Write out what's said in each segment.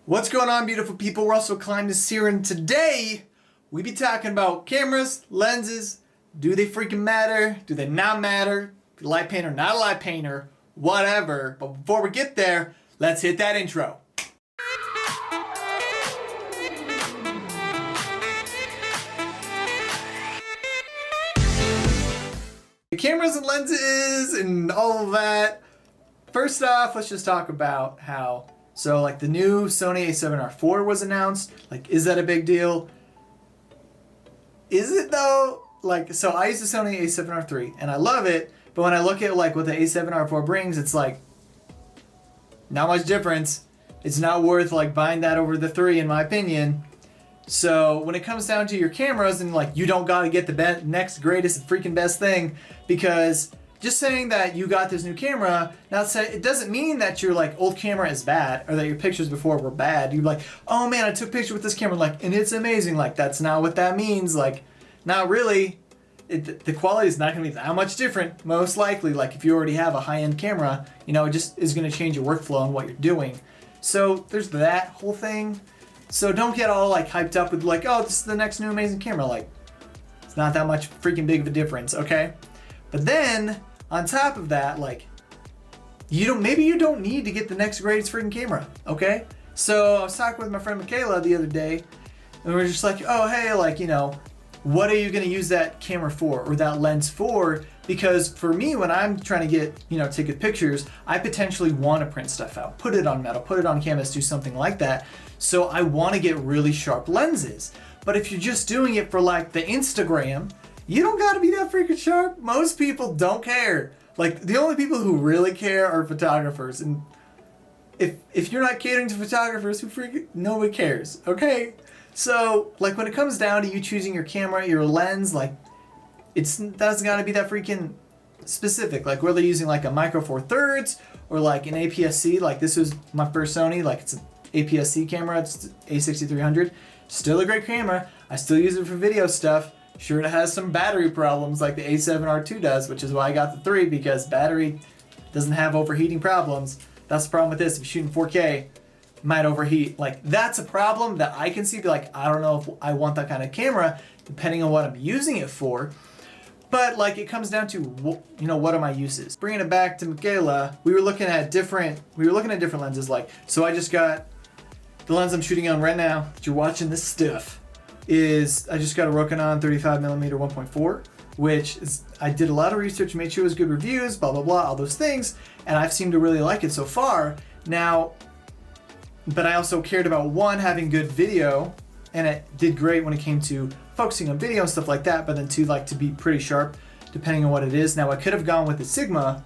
What's going on, beautiful people? Russell Klein is here, and today we be talking about cameras, lenses. Do they freaking matter? Do they not matter? Light painter, not a light painter, whatever. But before we get there, let's hit that intro. The cameras and lenses and all of that. First off, let's just talk about how like the new Sony a7R IV was announced. Like, is that a big deal? Is it though? Like, so I use the Sony a7R III and I love it, but when I look at like what the a7R IV brings, it's like not much difference. It's not worth like buying that over the 3 in my opinion. So when it comes down to your cameras, and like you don't gotta get the next greatest freaking best thing, because just saying that you got this new camera, now it doesn't mean that your like old camera is bad or that your pictures before were bad. You're like, oh man, I took a picture with this camera, like, and it's amazing. Like, that's not what that means. Like, not really. The quality is not gonna be that much different, most likely. Like, if you already have a high-end camera, you know, it just is gonna change your workflow and what you're doing. So there's that whole thing. So don't get all like hyped up with like, oh, this is the next new amazing camera. Like, it's not that much freaking big of a difference, okay? But then, on top of that, like, maybe you don't need to get the next greatest freaking camera, okay? So I was talking with my friend Michaela the other day, and we were just like, oh, hey, like, you know, what are you gonna use that camera for, or that lens for? Because for me, when I'm trying to get, you know, take good pictures, I potentially want to print stuff out, put it on metal, put it on canvas, do something like that. So I want to get really sharp lenses. But if you're just doing it for like the Instagram, you don't gotta be that freaking sharp. Most people don't care. Like, the only people who really care are photographers. And if you're not catering to photographers, nobody cares, okay? So, like, when it comes down to you choosing your camera, your lens, like, that's gotta be that freaking specific. Like, whether you're using like a micro four thirds or like an APS-C, like this was my first Sony, like it's an APS-C camera, it's A6300. Still a great camera. I still use it for video stuff. Sure, it has some battery problems like the a7R II does, which is why I got the 3, because battery doesn't have overheating problems. That's the problem with this. If you're shooting 4K, it might overheat. Like, that's a problem that I can see. Be like, I don't know if I want that kind of camera, depending on what I'm using it for. But like, it comes down to, you know, what are my uses? Bringing it back to Michaela, we were looking at different lenses. Like, so I just got the lens I'm shooting on right now that you're watching this stuff. I just got a Rokinon 35mm 1.4, which is, I did a lot of research, made sure it was good reviews, blah, blah, blah, all those things, and I've seemed to really like it so far. Now, but I also cared about, one, having good video, and it did great when it came to focusing on video and stuff like that, but then two, like, to be pretty sharp, depending on what it is. Now, I could have gone with the Sigma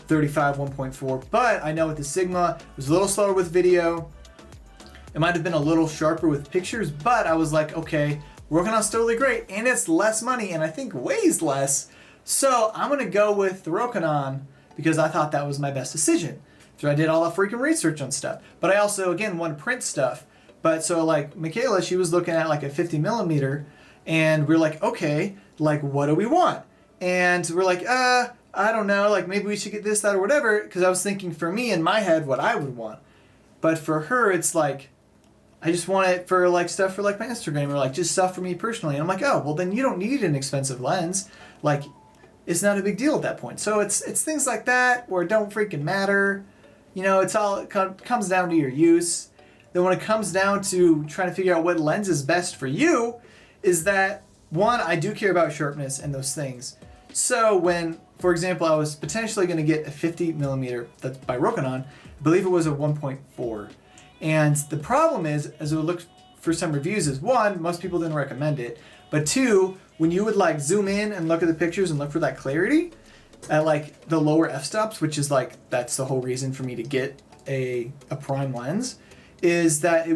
35 1.4, but I know with the Sigma, it was a little slower with video. It might have been a little sharper with pictures, but I was like, okay, Rokinon's totally great, and it's less money, and I think weighs less. So I'm gonna go with the Rokinon because I thought that was my best decision. So I did all the freaking research on stuff. But I also, again, want to print stuff. But so like Michaela, she was looking at like a 50mm, and we're like, okay, like what do we want? And we're like, I don't know, like maybe we should get this, that, or whatever, because I was thinking for me in my head what I would want. But for her, it's like, I just want it for like stuff for like my Instagram, or like just stuff for me personally. And I'm like, oh, well then you don't need an expensive lens. Like, it's not a big deal at that point. So it's things like that where it don't freaking matter. You know, it comes down to your use. Then when it comes down to trying to figure out what lens is best for you, is that, one, I do care about sharpness and those things. So when, for example, I was potentially going to get a 50mm that's by Rokinon, I believe it was a 1.4. And the problem is, as we look for some reviews, is one, most people didn't recommend it. But two, when you would like zoom in and look at the pictures and look for that clarity at like the lower f-stops, which is like, that's the whole reason for me to get a prime lens, is that you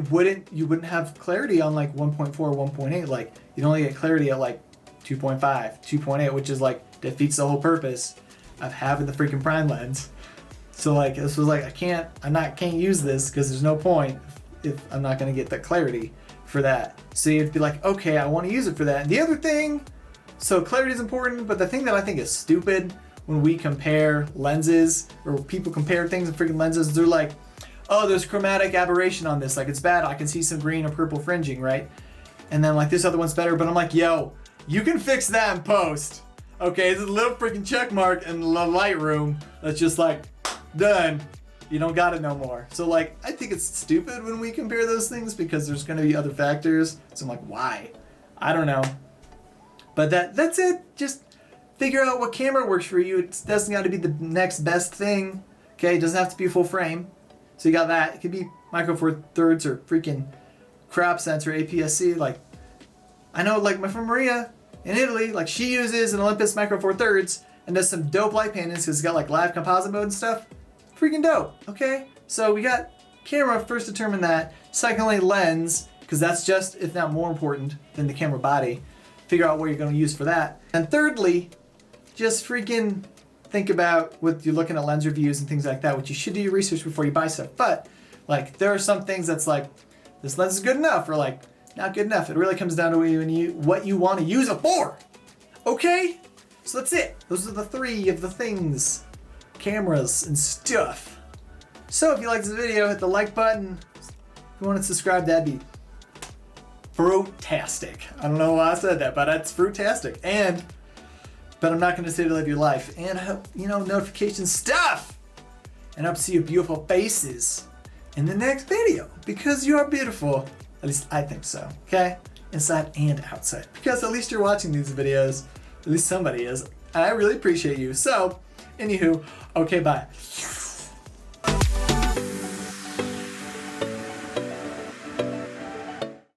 wouldn't have clarity on like 1.4 or 1.8. Like, you'd only get clarity at like 2.5, 2.8, which is like defeats the whole purpose of having the freaking prime lens. So like, this was like, I can't use this because there's no point if I'm not gonna get that clarity for that. So you'd be like, okay, I want to use it for that. And the other thing, so clarity is important, but the thing that I think is stupid when we compare lenses, or people compare things in freaking lenses, they're like, oh, there's chromatic aberration on this, like it's bad, I can see some green or purple fringing, right? And then like this other one's better, but I'm like, yo, you can fix that in post. Okay, there's a little freaking check mark in the Lightroom that's just like, done. You don't got it no more. So like, I think it's stupid when we compare those things because there's gonna be other factors. So I'm like, why? I don't know. But that's it. Just figure out what camera works for you. It doesn't got to be the next best thing. Okay, it doesn't have to be full frame. So you got that. It could be Micro Four Thirds or freaking crop sensor APS-C. Like, I know like my friend Maria in Italy, like she uses an Olympus Micro Four Thirds and does some dope light paintings because it's got like live composite mode and stuff. Freaking dope. Okay, so we got camera, first determine that. Secondly, lens, because that's just, if not more important than the camera body. Figure out what you're going to use for that. And thirdly, just freaking think about what you're looking at lens reviews and things like that, which you should do your research before you buy stuff. But like there are some things that's like, this lens is good enough or like not good enough. It really comes down to what you want to use it for. Okay? So that's it. Those are the three of the things. Cameras and stuff. So if you liked this video, hit the like button. If you want to subscribe, that'd be fruitastic. I don't know why I said that, but it's fruitastic. But I'm not going to say to live your life. And notification stuff. And I hope to see your beautiful faces in the next video because you are beautiful. At least I think so. Okay? Inside and outside. Because at least you're watching these videos. At least somebody is. And I really appreciate you. So, anywho, okay, bye.